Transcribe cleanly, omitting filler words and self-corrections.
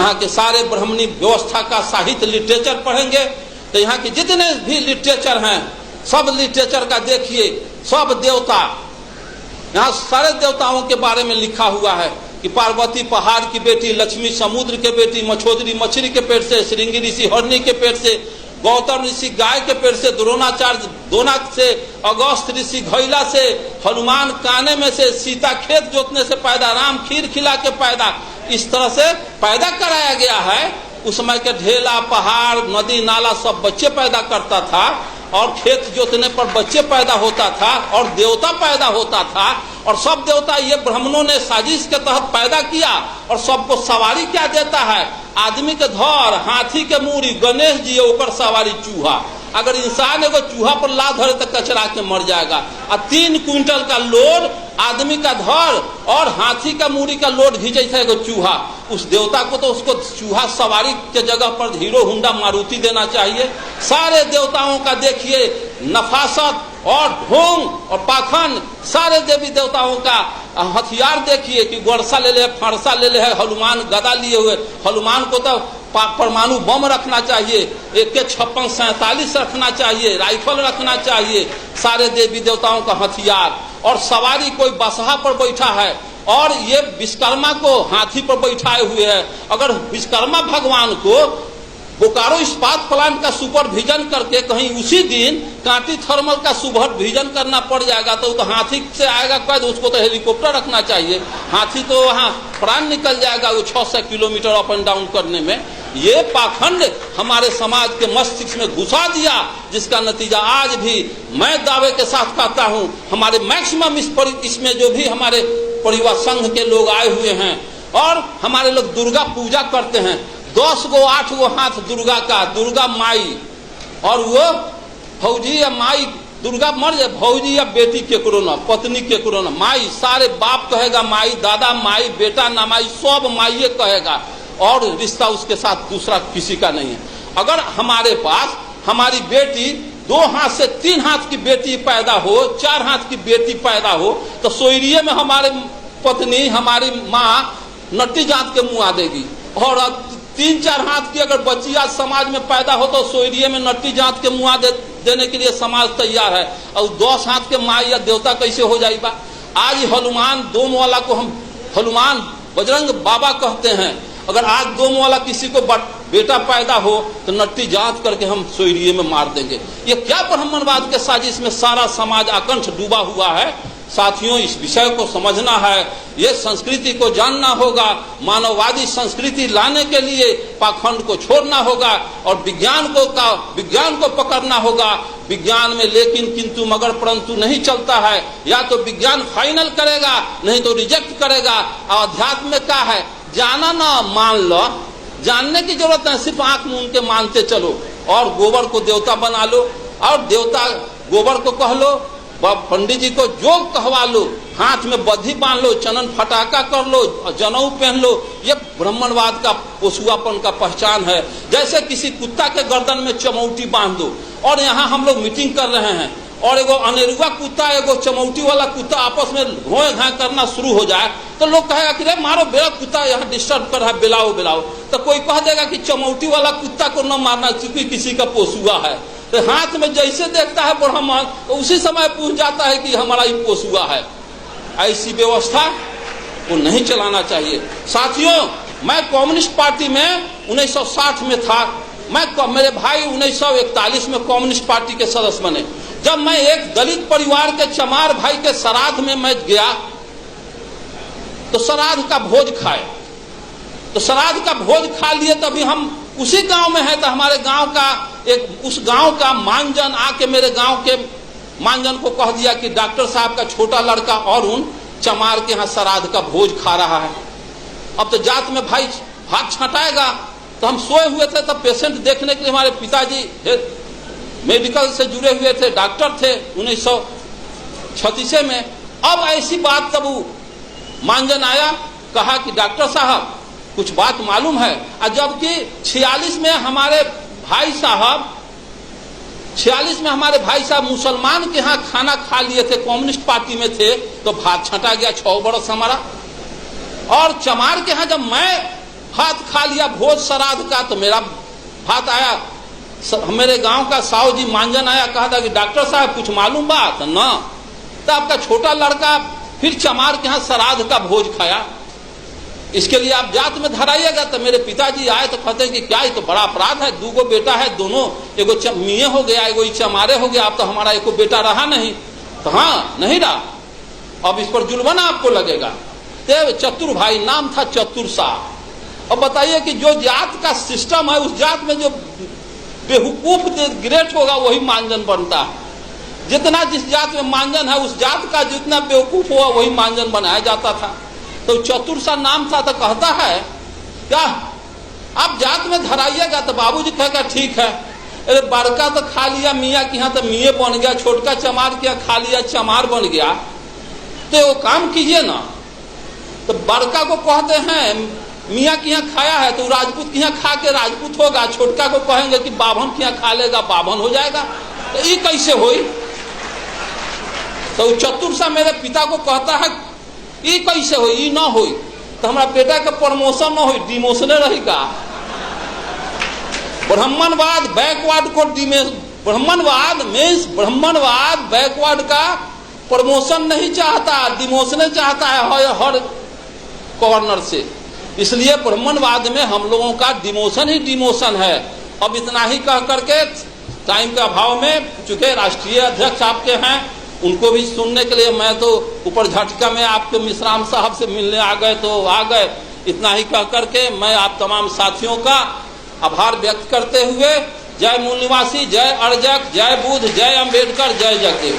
यहाँ के सारे ब्राह्मणी व्यवस्था का साहित्य लिटरेचर पढ़ेंगे तो यहाँ के जितने भी लिटरेचर हैं सब लिटरेचर का देखिए, सब देवता, यहाँ सारे देवताओं के बारे में लिखा हुआ है कि पार्वती पहाड़ की बेटी, लक्ष्मी समुद्र के बेटी, मछोदरी मछली के पेट से, श्रृंगी ऋषि हरणी के पेट से, गौतम ऋषि गाय के पेट से, द्रोणाचार्य दोनाक से, अगस्त ऋषि घैला से, हनुमान काने में से, सीता खेत जोतने से पैदा, राम खीर खिला के पैदा, इस तरह से पैदा कराया गया है। उस समय के ढेला, पहाड़, नदी नाला सब बच्चे पैदा करता था और खेत जोतने पर बच्चे पैदा होता था और देवता पैदा होता था और सब देवता ये ब्राह्मणों ने साजिश के तहत पैदा किया और सबको सवारी क्या देता है, आदमी के धर, हाथी के मूरी, गणेश जी ओकर सवारी चूहा। अगर इंसान एगो चूहा पर ला धरे तो कचरा के मर जाएगा। और 3 क्विंटल का लोड आदमी का धर और हाथी का मूरी का लोड घींचे था एगो चूहा। उस देवता को तो उसको चूहा सवारी के जगह पर हीरो हुंडा मारुति देना चाहिए। सारे देवताओं का देखिए नफासत और ढोंग और पाखंड, सारे देवी देवताओं का हथियार देखिए कि गोरसा ले ले, फरसा ले ले है, हनुमान गदा लिए हुए। हनुमान को तो परमाणु बम रखना चाहिए, AK-56-47 रखना चाहिए, राइफल रखना चाहिए, सारे देवी देवताओं का हथियार। और सवारी कोई बसहा पर बैठा है और ये विश्वकर्मा को हाथी पर बैठाए हुए है। अगर विश्वकर्मा भगवान को बोकारो इस्पात प्लांट का सुपरविजन करके कहीं उसी दिन कांटी थर्मल का सुपरविजन करना पड़ जाएगा तो हाथी से आएगा कैद, उसको तो हेलीकॉप्टर रखना चाहिए। हाथी तो वहाँ प्राण निकल जाएगा वो 600 किलोमीटर अप एंड डाउन करने में। ये पाखंड हमारे समाज के मस्तिष्क में घुसा दिया, जिसका नतीजा आज भी मैं दावे के साथ कहता हूँ हमारे मैक्सिमम इसमें जो भी हमारे परिवार संघ के लोग आए हुए हैं और हमारे लोग दुर्गा पूजा करते हैं। 10 गो 8 गो हाथ दुर्गा का, दुर्गा माई, और वो भौजी या माई दुर्गा मर जाए, भौजी या बेटी केकरो न, पत्नी केकरो न, माई, सारे बाप कहेगा माई, दादा माई, बेटा ना माई, सब माई कहेगा और रिश्ता उसके साथ दूसरा किसी का नहीं है। अगर हमारे पास हमारी बेटी 2 हाथ से 3 हाथ की बेटी पैदा हो, 4 हाथ की बेटी पैदा हो तो सोयरिये में हमारे पत्नी, हमारी माँ नट्टी जात के मुँह आ देगी। और 3-4 हाथ की अगर बच्ची आज समाज में पैदा हो तो सोयरिये में नट्टी जात के मुँह देने के लिए समाज तैयार है। और 10 हाथ के माँ या देवता कैसे हो जाएगा। आज हनुमान दोम वाला को हम हनुमान बजरंग बाबा कहते हैं। अगर आज दोम वाला किसी को बेटा पैदा हो तो नट्टी जांच करके हम सोयरिये में मार देंगे। ये क्या ब्राह्मणवाद के साजिश में सारा समाज आकंठ डूबा हुआ है। साथियों, इस विषय को समझना है, ये संस्कृति को जानना होगा। मानववादी संस्कृति लाने के लिए पाखंड को छोड़ना होगा और विज्ञान को पकड़ना होगा। विज्ञान में लेकिन किंतु मगर परंतु नहीं चलता है। या तो विज्ञान फाइनल करेगा, नहीं तो रिजेक्ट करेगा। और अध्यात्म में क्या है, जाना ना मान लो, जानने की जरूरत है, सिर्फ आंख मूंद के मानते चलो। और गोबर को देवता बना लो और देवता गोबर को कह लो, पंडित जी को जोग कहवा लो, हाथ में बद्धी बांध लो, चनन फटाका कर लो, जनेऊ पहन लो। ये ब्राह्मणवाद का पोसुआपन का पहचान है। जैसे किसी कुत्ता के गर्दन में चमौटी बांध दो और यहाँ हम लोग मीटिंग कर रहे हैं और एगो अनेरुआ कुत्ता एगो चमौटी वाला कुत्ता आपस में घोए घाय करना शुरू हो जाए तो लोग कहेगा कि रे मारो, मेरा कुत्ता यहाँ डिस्टर्ब कर रहा है, बिलाओ बिलाओ। तो कोई कह देगा कि चमौटी वाला कुत्ता को न मारना क्योंकि किसी का पोसुआ है। तो हाथ में जैसे देखता है ब्राह्मण तो उसी समय पूछ जाता है कि हमारा ये पोसुआ है। ऐसी व्यवस्था को नहीं चलाना चाहिए। साथियों, मैं कम्युनिस्ट पार्टी में 1960 में था। मेरे भाई 1941 में कम्युनिस्ट पार्टी के सदस्य बने। जब मैं एक दलित परिवार के चमार भाई के श्राद्ध में मैं गया तो श्राद्ध का भोज खाए, तो श्राद्ध का भोज खा लिए। तभी हम उसी गांव में है तो हमारे गांव का उस गांव का मानजन आके मेरे गांव के मानजन को कह दिया कि डॉक्टर साहब का छोटा लड़का अरुण चमार के यहाँ श्राद्ध का भोज खा रहा है। अब तो जात में भाई हाथ छटाएगा। तो हम सोए हुए थे, तब पेशेंट देखने के लिए हमारे पिताजी मेडिकल से जुड़े हुए थे, डॉक्टर थे 1936 में। अब ऐसी बात तब मानजन आया, कहा कि डॉक्टर साहब कुछ बात मालूम है। जबकि 46 में हमारे भाई साहब मुसलमान के यहाँ खाना खा लिए थे, कम्युनिस्ट पार्टी में थे, तो भात छटा गया 6 बरस हमारा। और चमार के यहाँ जब मैं भात खा लिया भोज श्राद्ध का, तो मेरा भात आया, मेरे गांव का साहू जी मांजन आया, कहा था कि डॉक्टर साहब कुछ मालूम बात ना, तो आपका छोटा लड़का फिर चमार के यहाँ श्राद्ध का भोज खाया, इसके लिए आप जात में धराइएगा। तो मेरे पिताजी आए तो कहते हैं कि क्या ये तो बड़ा अपराध है, 2 बेटा है, दोनों एगो मिये हो गया, एगो चमारे हो गया, अब तो हमारा एको बेटा रहा नहीं। तो हाँ नहीं रहा, अब इस पर जुर्माना आपको लगेगा। तो चतुर भाई नाम था, चतुर साहब। अब बताइए कि जो जात का सिस्टम है, उस जात में जो बेवकूफ ग्रेट होगा वही मांजन बनता है। जितना जिस जात में मांजन है, उस जात का जितना बेवकूफ होगा वही मांजन बनाया जाता था। तो चतुर सा नाम था, तो कहता है क्या आप जात में धराइएगा? तो बाबूजी कहेगा ठीक है। अरे बड़का तो खा लिया मियाँ के यहाँ तो मिये बन गया, छोटका चमार के यहाँ खा लिया चमार बन गया, तो वो काम कीजिए ना। तो बड़का को कहते हैं मियाँ के यहाँ खाया है तो राजपूत के यहाँ खा के राजपूत होगा, छोटका को कहेंगे कि बाभन के यहाँ खा लेगा, बाभन हो जाएगा। तो ये कैसे हुई? तो चतुर सा मेरे पिता को कहता है ये कैसे हो, ये ना हो तो हमारा बेटा का प्रमोशन ना हो, डिमोशन रहेगा। ब्राह्मणवाद बैकवर्ड को ब्राह्मणवाद बैकवर्ड का प्रमोशन नहीं चाहता, डिमोशन चाहता है हर कॉर्नर से। इसलिए ब्राह्मणवाद में हम लोगों का डिमोशन ही डिमोशन है। अब इतना ही कह करके टाइम के अभाव में, चूंकि राष्ट्रीय अध्यक्ष आपके हैं, उनको भी सुनने के लिए मैं तो ऊपर झटका में आपके मिश्राम साहब से मिलने आ गए तो आ गए। इतना ही कह करके मैं आप तमाम साथियों का आभार व्यक्त करते हुए, जय मूल निवासी, जय अर्जक, जय बुद्ध, जय अम्बेडकर, जय जगदेव।